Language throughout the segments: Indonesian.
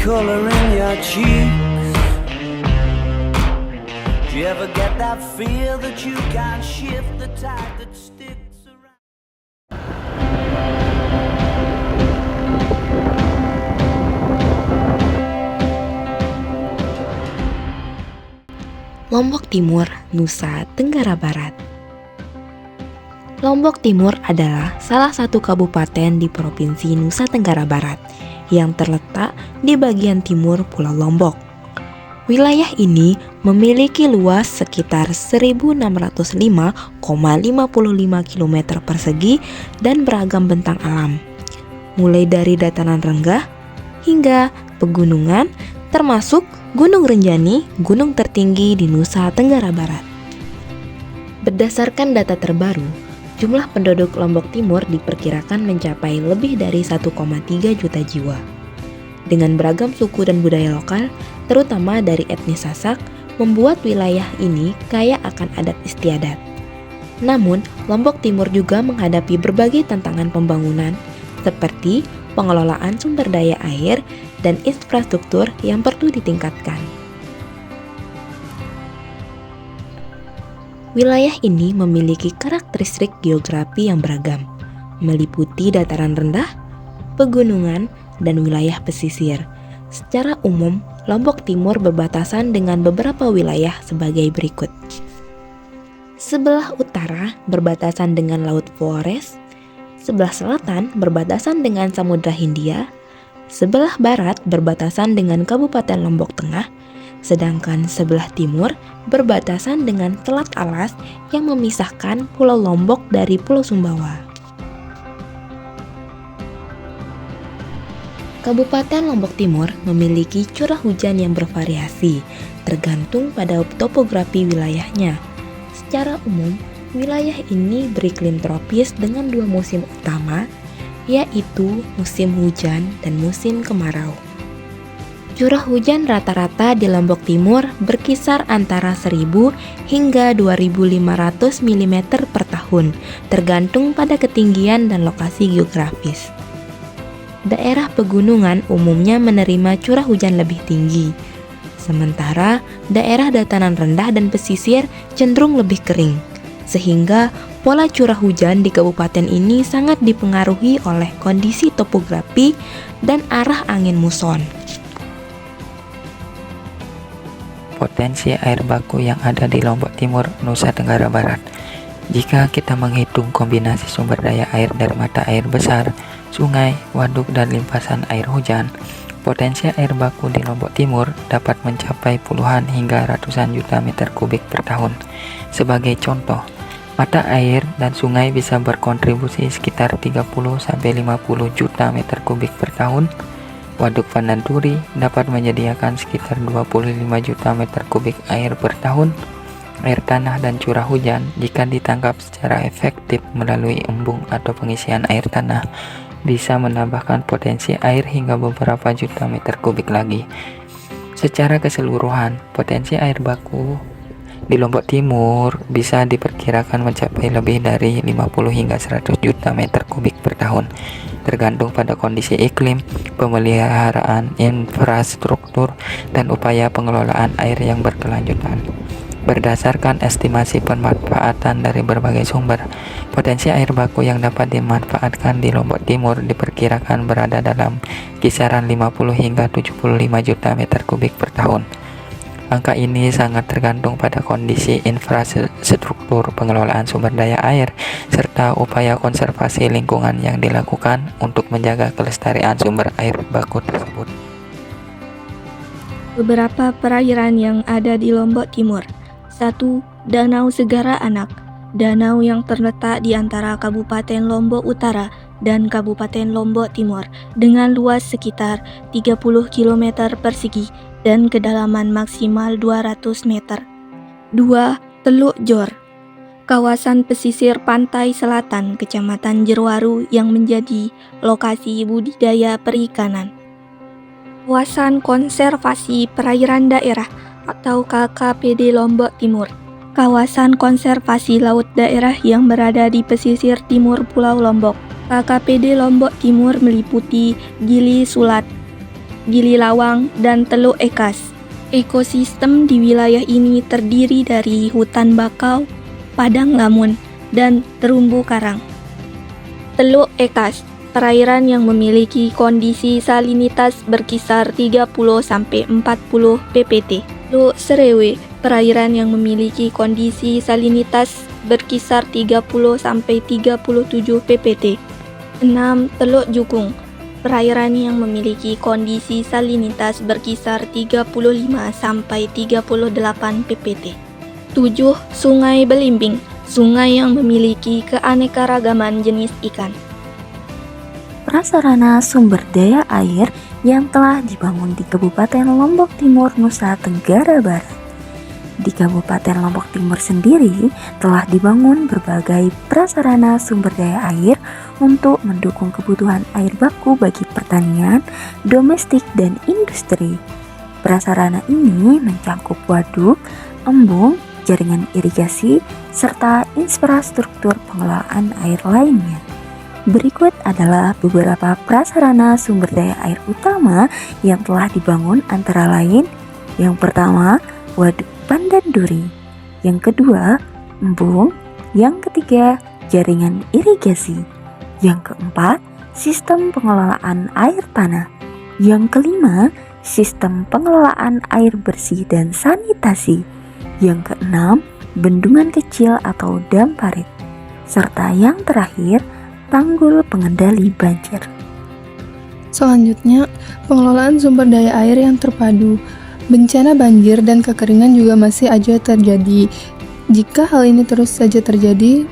color in your cheeks. Do you ever get that feel that you can't shift the tide that sticks around? Lombok Timur, Nusa Tenggara Barat. Lombok Timur adalah salah satu kabupaten di Provinsi Nusa Tenggara Barat yang terletak di bagian timur Pulau Lombok. Wilayah ini memiliki luas sekitar 1.605,55 km persegi dan beragam bentang alam, mulai dari dataran rendah hingga pegunungan, termasuk Gunung Rinjani, gunung tertinggi di Nusa Tenggara Barat. Berdasarkan data terbaru, jumlah penduduk Lombok Timur diperkirakan mencapai lebih dari 1,3 juta jiwa. Dengan beragam suku dan budaya lokal, terutama dari etnis Sasak, membuat wilayah ini kaya akan adat istiadat. Namun, Lombok Timur juga menghadapi berbagai tantangan pembangunan, seperti pengelolaan sumber daya air dan infrastruktur yang perlu ditingkatkan. Wilayah ini memiliki karakteristik geografi yang beragam, meliputi dataran rendah, pegunungan, dan wilayah pesisir. Secara umum, Lombok Timur berbatasan dengan beberapa wilayah sebagai berikut. Sebelah utara berbatasan dengan Laut Flores, sebelah selatan berbatasan dengan Samudra Hindia, sebelah barat berbatasan dengan Kabupaten Lombok Tengah, sedangkan sebelah timur berbatasan dengan Selat Alas yang memisahkan Pulau Lombok dari Pulau Sumbawa. Kabupaten Lombok Timur memiliki curah hujan yang bervariasi, tergantung pada topografi wilayahnya. Secara umum, wilayah ini beriklim tropis dengan dua musim utama, yaitu musim hujan dan musim kemarau. Curah hujan rata-rata di Lombok Timur berkisar antara 1.000 hingga 2.500 mm per tahun, tergantung pada ketinggian dan lokasi geografis. Daerah pegunungan umumnya menerima curah hujan lebih tinggi, sementara daerah dataran rendah dan pesisir cenderung lebih kering, sehingga pola curah hujan di kabupaten ini sangat dipengaruhi oleh kondisi topografi dan arah angin muson. Potensi air baku yang ada di Lombok Timur, Nusa Tenggara Barat. Jika kita menghitung kombinasi sumber daya air dari mata air besar, sungai, waduk, dan limpasan air hujan, potensi air baku di Lombok Timur dapat mencapai puluhan hingga ratusan juta meter kubik per tahun. Sebagai contoh, mata air dan sungai bisa berkontribusi sekitar 30-50 juta meter kubik per tahun. Waduk Pandan Turi dapat menyediakan sekitar 25 juta meter kubik air per tahun. Air tanah dan curah hujan jika ditangkap secara efektif melalui embung atau pengisian air tanah bisa menambahkan potensi air hingga beberapa juta meter kubik lagi. Secara keseluruhan, potensi air baku di Lombok Timur bisa diperkirakan mencapai lebih dari 50 hingga 100 juta meter kubik per tahun, tergantung pada kondisi iklim, pemeliharaan infrastruktur, dan upaya pengelolaan air yang berkelanjutan. Berdasarkan estimasi pemanfaatan dari berbagai sumber, potensi air baku yang dapat dimanfaatkan di Lombok Timur diperkirakan berada dalam kisaran 50 hingga 75 juta meter kubik per tahun. Angka ini sangat tergantung pada kondisi infrastruktur, pengelolaan sumber daya air, serta upaya konservasi lingkungan yang dilakukan untuk menjaga kelestarian sumber air baku tersebut. Beberapa perairan yang ada di Lombok Timur. 1. Danau Segara Anak. Danau yang terletak di antara Kabupaten Lombok Utara dan Kabupaten Lombok Timur dengan luas sekitar 30 km persegi dan kedalaman maksimal 200 meter. 2. Teluk Jor. Kawasan pesisir pantai selatan Kecamatan Jeruwaru yang menjadi lokasi budidaya perikanan. Kawasan Konservasi Perairan Daerah atau KKPD Lombok Timur. Kawasan Konservasi Laut Daerah yang berada di pesisir timur Pulau Lombok. KKPD Lombok Timur meliputi Gili Sulat, Gili Lawang, dan Teluk Ekas. Ekosistem di wilayah ini terdiri dari hutan bakau, padang lamun, dan terumbu karang. Teluk Ekas, perairan yang memiliki kondisi salinitas berkisar 30-40 ppt. Teluk Serewe, perairan yang memiliki kondisi salinitas berkisar 30-37 ppt. 6. Teluk Jukung, perairan yang memiliki kondisi salinitas berkisar 35-38 ppt. 7. Sungai Belimbing, sungai yang memiliki keanekaragaman jenis ikan. Prasarana sumber daya air yang telah dibangun di Kabupaten Lombok Timur, Nusa Tenggara Barat. Di Kabupaten Lombok Timur sendiri telah dibangun berbagai prasarana sumber daya air untuk mendukung kebutuhan air baku bagi pertanian, domestik, dan industri. Prasarana ini mencakup waduk, embung, jaringan irigasi, serta infrastruktur pengelolaan air lainnya. Berikut adalah beberapa prasarana sumber daya air utama yang telah dibangun, antara lain: yang pertama, waduk Pandan Duri; yang kedua, embung; yang ketiga, jaringan irigasi; yang keempat, sistem pengelolaan air tanah; yang kelima, sistem pengelolaan air bersih dan sanitasi; yang keenam, bendungan kecil atau dam parit; serta yang terakhir, tanggul pengendali banjir. Selanjutnya, pengelolaan sumber daya air yang terpadu. Bencana banjir dan kekeringan juga masih aja terjadi. Jika hal ini terus saja terjadi,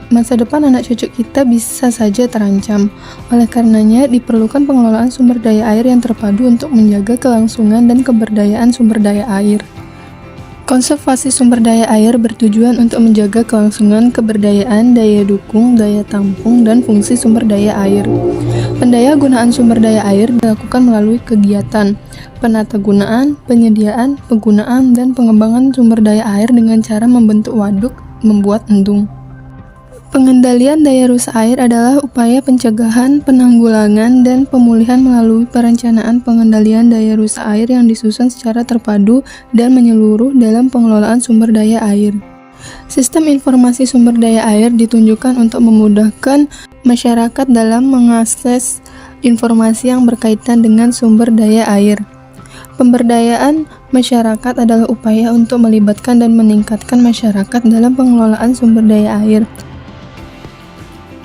masa depan anak cucu kita bisa saja terancam. Oleh karenanya, diperlukan pengelolaan sumber daya air yang terpadu untuk menjaga kelangsungan dan keberadaan sumber daya air. Konservasi sumber daya air bertujuan untuk menjaga kelangsungan keberadaan, daya dukung, daya tampung, dan fungsi sumber daya air. Pendaya gunaan sumber daya air dilakukan melalui kegiatan penatagunaan, penyediaan, penggunaan, dan pengembangan sumber daya air dengan cara membentuk waduk, membuat endung. Pengendalian daya rusak air adalah upaya pencegahan, penanggulangan, dan pemulihan melalui perencanaan pengendalian daya rusak air yang disusun secara terpadu dan menyeluruh dalam pengelolaan sumber daya air. Sistem informasi sumber daya air ditunjukkan untuk memudahkan masyarakat dalam mengakses informasi yang berkaitan dengan sumber daya air. Pemberdayaan masyarakat adalah upaya untuk melibatkan dan meningkatkan masyarakat dalam pengelolaan sumber daya air.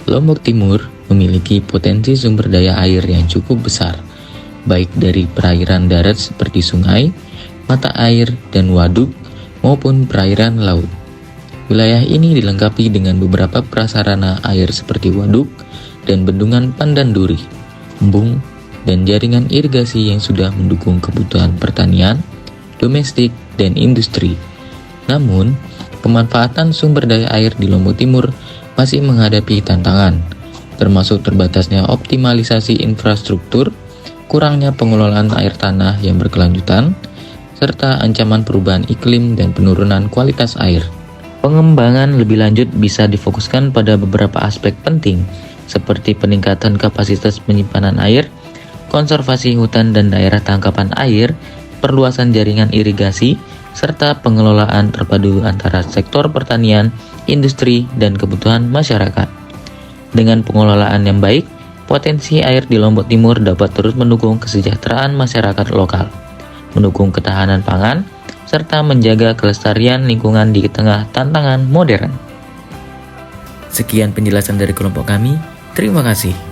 Lombok Timur memiliki potensi sumber daya air yang cukup besar, baik dari perairan darat seperti sungai, mata air, dan waduk, maupun perairan laut. Wilayah ini dilengkapi dengan beberapa prasarana air seperti waduk dan bendungan Pandan Duri, embung, dan jaringan irigasi yang sudah mendukung kebutuhan pertanian, domestik, dan industri. Namun, pemanfaatan sumber daya air di Lombok Timur masih menghadapi tantangan, termasuk terbatasnya optimalisasi infrastruktur, kurangnya pengelolaan air tanah yang berkelanjutan, serta ancaman perubahan iklim dan penurunan kualitas air. Pengembangan lebih lanjut bisa difokuskan pada beberapa aspek penting, seperti peningkatan kapasitas penyimpanan air, konservasi hutan dan daerah tangkapan air, perluasan jaringan irigasi, serta pengelolaan terpadu antara sektor pertanian, industri, dan kebutuhan masyarakat. Dengan pengelolaan yang baik, potensi air di Lombok Timur dapat terus mendukung kesejahteraan masyarakat lokal, mendukung ketahanan pangan, serta menjaga kelestarian lingkungan di tengah tantangan modern. Sekian penjelasan dari kelompok kami. Terima kasih.